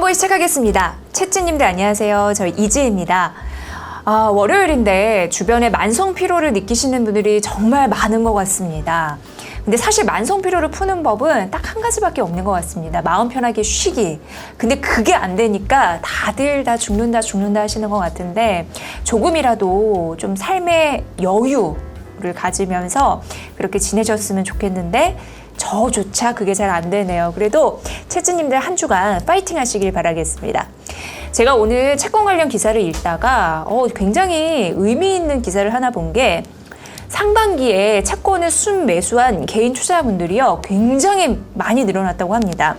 정보이 시작하겠습니다. 채찌님들 안녕하세요. 저희 이지혜입니다. 월요일인데 주변에 만성 피로를 느끼시는 분들이 정말 많은 것 같습니다. 근데 사실 만성 피로를 푸는 법은 딱 한 가지밖에 없는 것 같습니다. 마음 편하게 쉬기. 근데 그게 안 되니까 다들 다 죽는다 하시는 것 같은데 조금이라도 좀 삶의 여유를 가지면서 그렇게 지내셨으면 좋겠는데 저조차 그게 잘 안 되네요. 그래도 채찌님들 한 주간 파이팅 하시길 바라겠습니다. 제가 오늘 채권 관련 기사를 읽다가 굉장히 의미 있는 기사를 하나 본 게 상반기에 채권을 순매수한 개인 투자자분들이요 굉장히 많이 늘어났다고 합니다.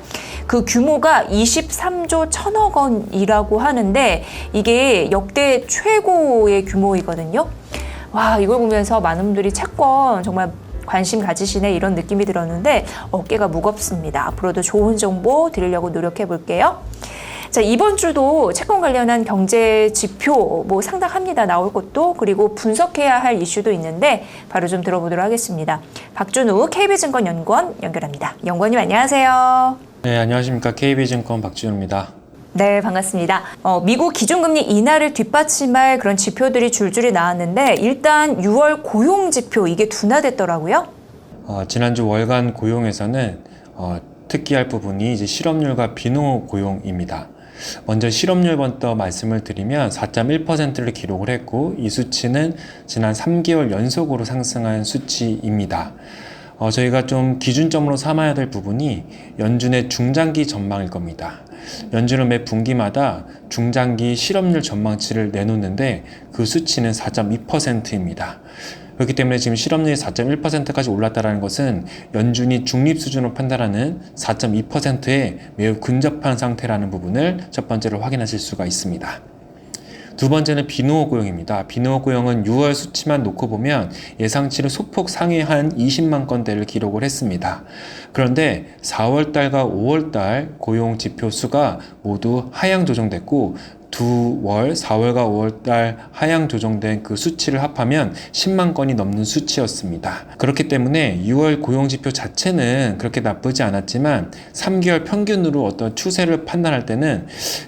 그 규모가 23조 1천억 원이라고 하는데 이게 역대 최고의 규모이거든요. 와, 이걸 보면서 많은 분들이 채권 정말 관심 가지시네 이런 느낌이 들었는데 어깨가 무겁습니다. 앞으로도 좋은 정보 드리려고 노력해 볼게요. 자, 이번 주도 채권 관련한 경제 지표 상당합니다. 나올 것도 그리고 분석해야 할 이슈도 있는데 바로 좀 들어보도록 하겠습니다. 박준우 KB증권 연구원 연결합니다. 연구원님 안녕하세요. 네, 안녕하십니까. KB증권 박준우입니다. 네, 반갑습니다. 미국 기준금리 인하를 뒷받침할 그런 지표들이 줄줄이 나왔는데 일단 6월 고용 지표 이게 둔화됐더라고요. 지난주 월간 고용에서는 특기할 부분이 이제 실업률과 비농업 고용입니다. 먼저 실업률부터 말씀을 드리면 4.1%를 기록을 했고 이 수치는 지난 3개월 연속으로 상승한 수치입니다. 저희가 좀 기준점으로 삼아야 될 부분이 연준의 중장기 전망일 겁니다. 연준은 매 분기마다 중장기 실업률 전망치를 내놓는데 그 수치는 4.2%입니다. 그렇기 때문에 지금 실업률이 4.1%까지 올랐다는 것은 연준이 중립 수준으로 판단하는 4.2%에 매우 근접한 상태라는 부분을 첫 번째로 확인하실 수가 있습니다. 두 번째는 비농업 고용입니다. 비농업 고용은 6월 수치만 놓고 보면 예상치를 소폭 상회한 20만 건대를 기록을 했습니다. 그런데 4월달과 5월달 고용 지표 수가 모두 하향 조정됐고 두 월, 4월과 5월달 하향 조정된 그 수치를 합하면 10만 건이 넘는 수치였습니다. 그렇기 때문에 6월 고용지표 자체는 그렇게 나쁘지 않았지만 3개월 평균으로 어떤 추세를 판단할 때는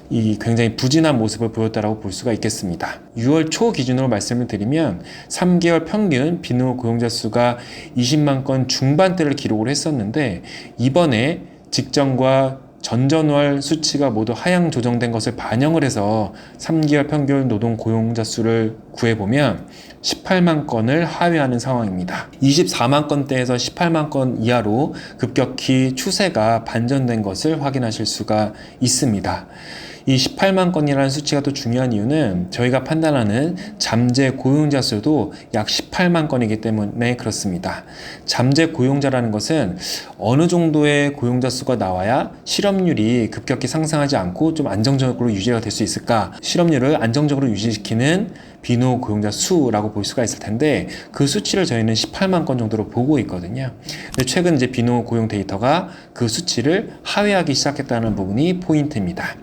이 굉장히 부진한 모습을 보였다고 볼 수가 있겠습니다. 6월 초 기준으로 말씀을 드리면 3개월 평균 비농업 고용자 수가 20만 건 중반대를 기록을 했었는데 이번에 직전과 전전월 수치가 모두 하향 조정된 것을 반영을 해서 3개월 평균 노동 고용자 수를 구해보면 18만 건을 하회하는 상황입니다. 24만 건대에서 18만 건 이하로 급격히 추세가 반전된 것을 확인하실 수가 있습니다. 이 18만 건이라는 수치가 또 중요한 이유는 저희가 판단하는 잠재 고용자 수도 약 18만 건이기 때문에 그렇습니다. 잠재 고용자라는 것은 어느 정도의 고용자 수가 나와야 실업률이 급격히 상승하지 않고 좀 안정적으로 유지가 될 수 있을까? 실업률을 안정적으로 유지시키는 비농업 고용자 수라고 볼 수가 있을 텐데 그 수치를 저희는 18만 건 정도로 보고 있거든요. 근데 최근 이제 비농업 고용 데이터가 그 수치를 하회하기 시작했다는 부분이 포인트입니다.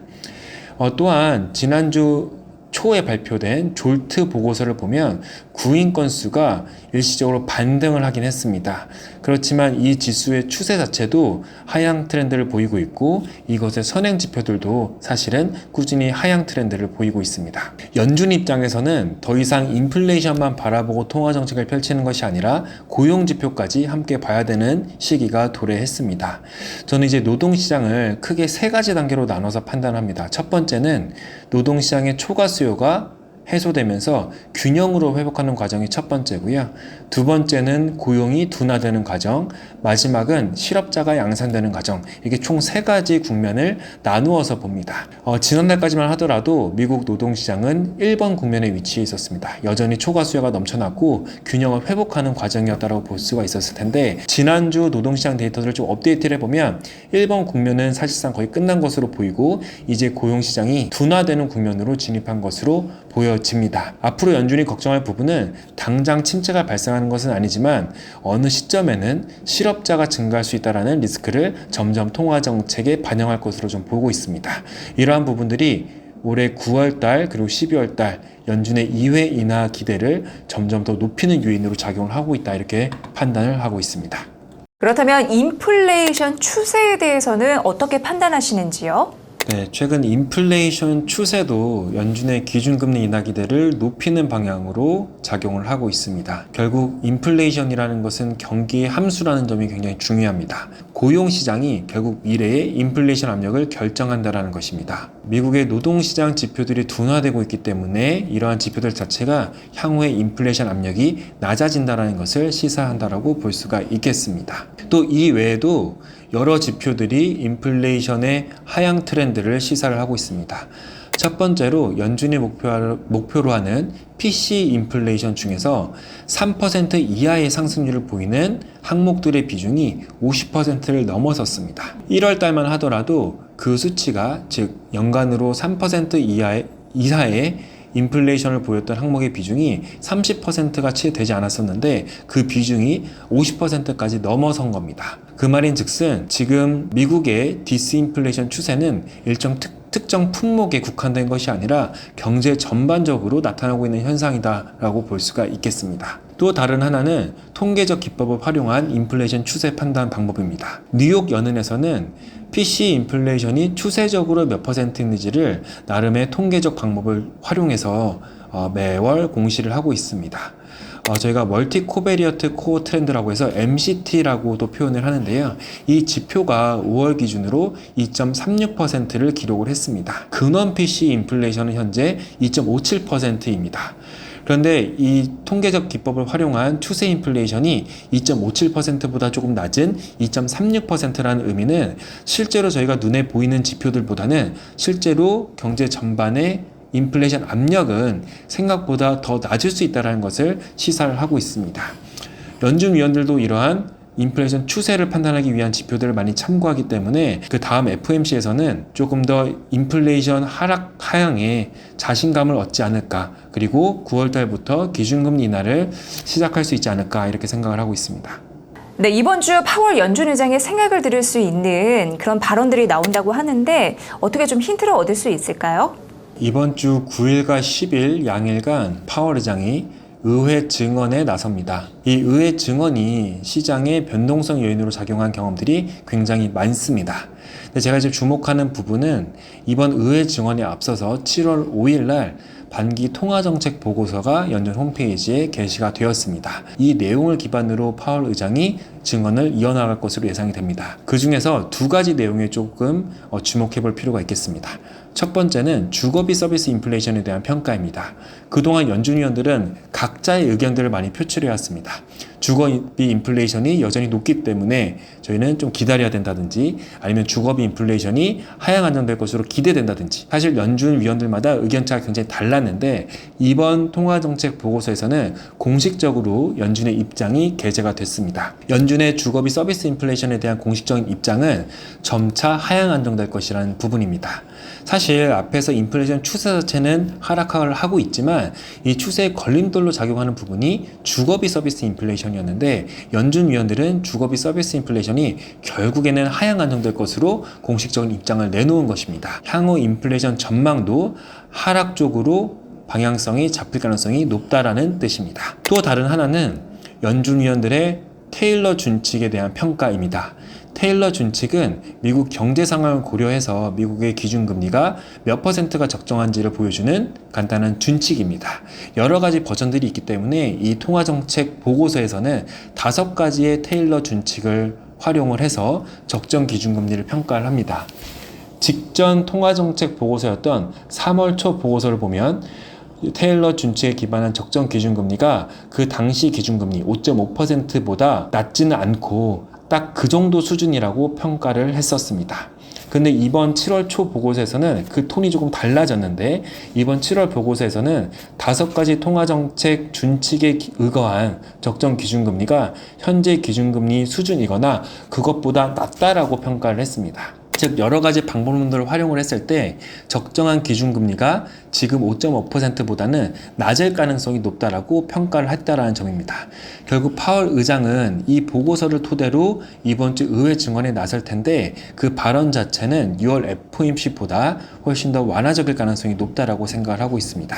또한 지난주 초에 발표된 졸트 보고서를 보면 구인 건수가 일시적으로 반등을 하긴 했습니다. 그렇지만 이 지수의 추세 자체도 하향 트렌드를 보이고 있고 이것의 선행 지표들도 사실은 꾸준히 하향 트렌드를 보이고 있습니다. 연준 입장에서는 더 이상 인플레이션만 바라보고 통화 정책을 펼치는 것이 아니라 고용 지표까지 함께 봐야 되는 시기가 도래했습니다. 저는 이제 노동시장을 크게 세 가지 단계로 나눠서 판단합니다. 첫 번째는 노동시장의 초과 수요가 해소되면서 균형으로 회복하는 과정이 첫 번째고요. 두 번째는 고용이 둔화되는 과정, 마지막은 실업자가 양산되는 과정. 이게 총 세 가지 국면을 나누어서 봅니다. 지난달까지만 하더라도 미국 노동시장은 1번 국면에 위치해 있었습니다. 여전히 초과 수요가 넘쳐났고 균형을 회복하는 과정이었다고 볼 수가 있었을 텐데 지난주 노동시장 데이터를 좀 업데이트를 해보면 1번 국면은 사실상 거의 끝난 것으로 보이고 이제 고용시장이 둔화되는 국면으로 진입한 것으로 보여집니다. 앞으로 연준이 걱정할 부분은 당장 침체가 발생하는 것은 아니지만 어느 시점에는 실업자가 증가할 수 있다는 리스크를 점점 통화 정책에 반영할 것으로 좀 보고 있습니다. 이러한 부분들이 올해 9월달 그리고 12월달 연준의 2회 인하 기대를 점점 더 높이는 요인으로 작용을 하고 있다 이렇게 판단을 하고 있습니다. 그렇다면 인플레이션 추세에 대해서는 어떻게 판단하시는지요? 네, 최근 인플레이션 추세도 연준의 기준금리 인하 기대를 높이는 방향으로 작용을 하고 있습니다. 결국 인플레이션이라는 것은 경기의 함수라는 점이 굉장히 중요합니다. 고용시장이 결국 미래의 인플레이션 압력을 결정한다는 것입니다. 미국의 노동시장 지표들이 둔화되고 있기 때문에 이러한 지표들 자체가 향후의 인플레이션 압력이 낮아진다는 것을 시사한다고 볼 수가 있겠습니다. 또 이 외에도 여러 지표들이 인플레이션의 하향 트렌드를 시사를 하고 있습니다. 첫 번째로 연준이 목표로 하는 PC 인플레이션 중에서 3% 이하의 상승률을 보이는 항목들의 비중이 50%를 넘어섰습니다. 1월 달만 하더라도 그 수치가 즉 연간으로 3% 이하의 인플레이션을 보였던 항목의 비중이 30%가 채 되지 않았었는데 그 비중이 50%까지 넘어선 겁니다. 그 말인 즉슨 지금 미국의 디스인플레이션 추세는 일정 특정 품목에 국한된 것이 아니라 경제 전반적으로 나타나고 있는 현상이다라고 볼 수가 있겠습니다. 또 다른 하나는 통계적 기법을 활용한 인플레이션 추세 판단 방법입니다. 뉴욕 연은에서는 PC 인플레이션이 추세적으로 몇 %인지를 나름의 통계적 방법을 활용해서 매월 공시를 하고 있습니다. 저희가 멀티 코베리어트 코어 트렌드라고 해서 MCT라고도 표현을 하는데요. 이 지표가 5월 기준으로 2.36%를 기록을 했습니다. 근원 PC 인플레이션은 현재 2.57%입니다. 그런데 이 통계적 기법을 활용한 추세 인플레이션이 2.57%보다 조금 낮은 2.36%라는 의미는 실제로 저희가 눈에 보이는 지표들보다는 실제로 경제 전반의 인플레이션 압력은 생각보다 더 낮을 수 있다는 것을 시사를 하고 있습니다. 연준 위원들도 이러한 인플레이션 추세를 판단하기 위한 지표들을 많이 참고하기 때문에 그 다음 FOMC에서는 조금 더 인플레이션 하향에 자신감을 얻지 않을까, 그리고 9월 달부터 기준금리 인하를 시작할 수 있지 않을까 이렇게 생각을 하고 있습니다. 네, 이번 주 파월 연준 의장의 생각을 들을 수 있는 그런 발언들이 나온다고 하는데 어떻게 좀 힌트를 얻을 수 있을까요? 이번 주 9일과 10일 양일간 파월 의장이 의회 증언에 나섭니다. 이 의회 증언이 시장의 변동성 요인으로 작용한 경험들이 굉장히 많습니다. 근데 제가 지금 주목하는 부분은 이번 의회 증언에 앞서서 7월 5일 날 반기 통화정책 보고서가 연준 홈페이지에 게시가 되었습니다. 이 내용을 기반으로 파월 의장이 증언을 이어나갈 것으로 예상이 됩니다. 그 중에서 두 가지 내용에 조금 주목해 볼 필요가 있겠습니다. 첫 번째는 주거비 서비스 인플레이션에 대한 평가입니다. 그동안 연준 위원들은 각자의 의견들을 많이 표출해 왔습니다. 주거비 인플레이션이 여전히 높기 때문에 저희는 좀 기다려야 된다든지, 아니면 주거비 인플레이션이 하향 안정될 것으로 기대된다든지, 사실 연준 위원들마다 의견차가 굉장히 달랐는데 이번 통화정책 보고서에서는 공식적으로 연준의 입장이 게재가 됐습니다. 연준의 주거비 서비스 인플레이션에 대한 공식적인 입장은 점차 하향 안정될 것이라는 부분입니다. 사실 앞에서 인플레이션 추세 자체는 하락을 하고 있지만 이 추세의 걸림돌로 작용하는 부분이 주거비 서비스 인플레이션이었는데 연준 위원들은 주거비 서비스 인플레이션이 결국에는 하향 안정될 것으로 공식적인 입장을 내놓은 것입니다. 향후 인플레이션 전망도 하락 쪽으로 방향성이 잡힐 가능성이 높다라는 뜻입니다. 또 다른 하나는 연준 위원들의 테일러 준칙에 대한 평가입니다. 테일러 준칙은 미국 경제 상황을 고려해서 미국의 기준금리가 몇 %가 적정한지를 보여주는 간단한 준칙입니다. 여러 가지 버전들이 있기 때문에 이 통화정책 보고서에서는 5가지의 테일러 준칙을 활용을 해서 적정 기준금리를 평가를 합니다. 직전 통화정책 보고서였던 3월 초 보고서를 보면 테일러 준칙에 기반한 적정 기준금리가 그 당시 기준금리 5.5%보다 낮지는 않고 딱 그 정도 수준이라고 평가를 했었습니다. 근데 이번 7월 초 보고서에서는 그 톤이 조금 달라졌는데 이번 7월 보고서에서는 5가지 통화정책 준칙에 의거한 적정 기준금리가 현재 기준금리 수준이거나 그것보다 낮다라고 평가를 했습니다. 즉 여러 가지 방법론들을 활용을 했을 때 적정한 기준금리가 지금 5.5%보다는 낮을 가능성이 높다라고 평가를 했다라는 점입니다. 결국 파월 의장은 이 보고서를 토대로 이번 주 의회 증언에 나설 텐데 그 발언 자체는 6월 FOMC보다 훨씬 더 완화적일 가능성이 높다라고 생각을 하고 있습니다.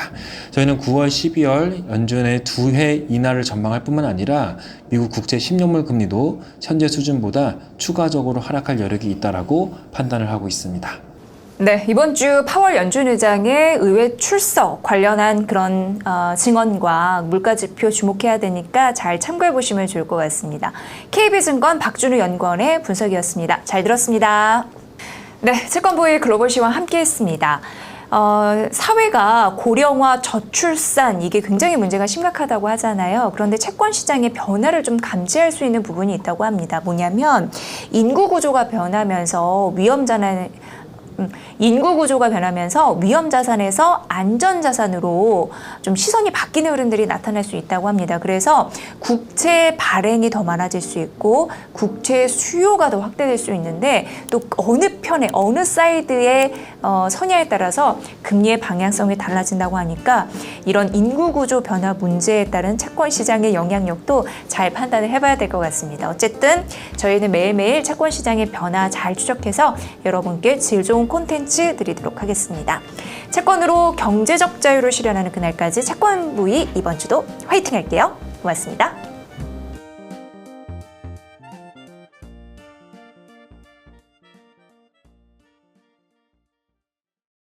저희는 9월, 12월 연준의 2회 인하를 전망할 뿐만 아니라 미국 국채 10년물 금리도 현재 수준보다 추가적으로 하락할 여력이 있다라고 판단을 하고 있습니다. 네, 이번 주 파월 연준 의장의 의회 출석 관련한 그런 증언과 물가지표 주목해야 되니까 잘 참고해 보시면 좋을 것 같습니다. KB증권 박준우 연구원의 분석이었습니다. 잘 들었습니다. 네, 채권부의 글로벌 시황 함께했습니다. 사회가 고령화, 저출산 이게 굉장히 문제가 심각하다고 하잖아요. 그런데 채권 시장의 변화를 좀 감지할 수 있는 부분이 있다고 합니다. 뭐냐면 인구 구조가 변하면서 위험 자산에서 안전 자산으로 좀 시선이 바뀌는 흐름들이 나타날 수 있다고 합니다. 그래서 국채 발행이 더 많아질 수 있고 국채 수요가 더 확대될 수 있는데 또 어느 편에 어느 사이드에 서냐에 따라서 금리의 방향성이 달라진다고 하니까 이런 인구 구조 변화 문제에 따른 채권 시장의 영향력도 잘 판단을 해봐야 될 것 같습니다. 어쨌든 저희는 매일매일 채권 시장의 변화 잘 추적해서 여러분께 질 좋은 콘텐츠 드리도록 하겠습니다. 채권으로 경제적 자유를 실현하는 그날까지 채권부의 이번 주도 화이팅 할게요. 고맙습니다.